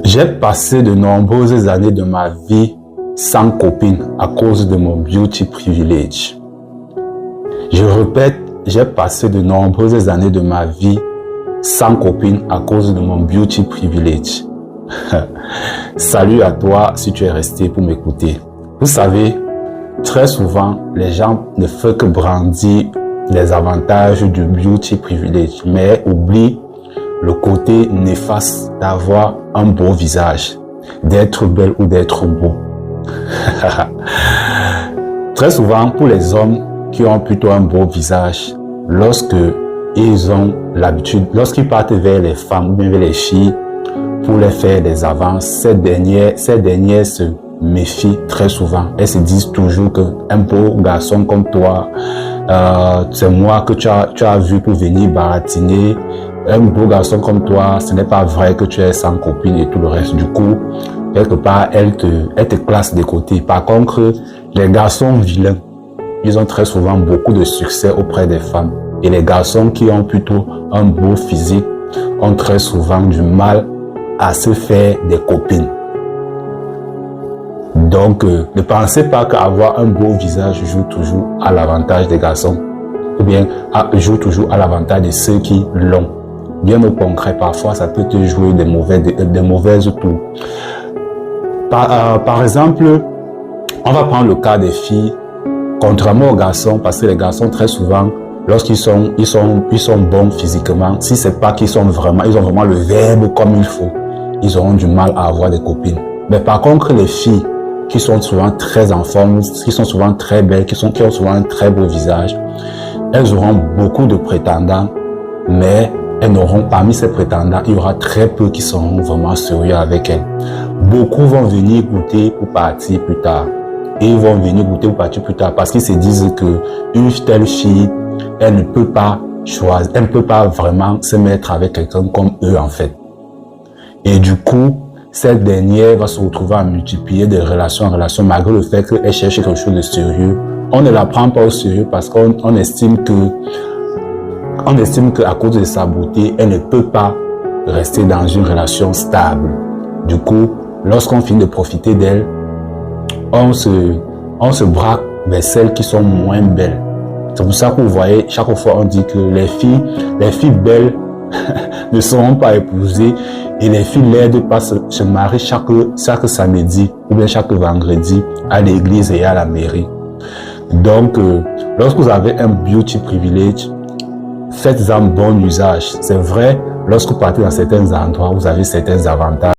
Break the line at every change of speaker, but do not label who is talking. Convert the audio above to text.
J'ai passé de nombreuses années de ma vie sans copine à cause de mon beauty privilege. Je répète, j'ai passé de nombreuses années de ma vie sans copine à cause de mon beauty privilege. Salut à toi si tu es resté pour m'écouter. Vous savez, très souvent, les gens ne font que brandir les avantages du beauty privilege, mais oublient le côté néfaste d'avoir un beau visage, d'être belle ou d'être beau. Très souvent, pour les hommes qui ont plutôt un beau visage, lorsqu'ils ont l'habitude, lorsqu'ils partent vers les femmes ou bien vers les filles pour les faire des avances, ces dernières se méfient très souvent. Elles se disent toujours qu'un beau garçon comme toi, c'est moi que tu as vu pour venir baratiner. Un beau garçon comme toi, ce n'est pas vrai que tu es sans copine et tout le reste. Du coup, quelque part, elle te classe de côté. Par contre, les garçons vilains, ils ont très souvent beaucoup de succès auprès des femmes. Et les garçons qui ont plutôt un beau physique ont très souvent du mal à se faire des copines. Donc, ne pensez pas qu'avoir un beau visage joue toujours à l'avantage des garçons. Ou bien, joue toujours à l'avantage de ceux qui l'ont. Bien au concret, parfois, ça peut te jouer des mauvaises tours. Par exemple, on va prendre le cas des filles, contrairement aux garçons, parce que les garçons, très souvent, lorsqu'ils sont bons physiquement, si c'est pas qu'ils ils ont vraiment le verbe comme il faut, ils auront du mal à avoir des copines. Mais par contre, les filles qui sont souvent très en forme, qui sont souvent très belles, qui ont souvent un très beau visage, elles auront beaucoup de prétendants, mais parmi ces prétendants, il y aura très peu qui seront vraiment sérieux avec elles. Beaucoup vont venir goûter pour partir plus tard. Et ils vont venir goûter pour partir plus tard parce qu'ils se disent que une telle fille, elle ne peut pas choisir, elle ne peut pas vraiment se mettre avec quelqu'un comme eux en fait. Et du coup, cette dernière va se retrouver à multiplier de relation en relation malgré le fait qu'elle cherche quelque chose de sérieux. On ne la prend pas au sérieux parce qu'on estime qu'à cause de sa beauté, elle ne peut pas rester dans une relation stable. Du coup, lorsqu'on finit de profiter d'elle, on se braque vers celles qui sont moins belles. C'est pour ça que vous voyez, chaque fois on dit que les filles belles ne seront pas épousées et les filles laides pas se marient chaque samedi ou bien chaque vendredi à l'église et à la mairie. Donc, lorsque vous avez un beauty privilege, faites-en bon usage. C'est vrai, lorsque vous partez dans certains endroits, vous avez certains avantages.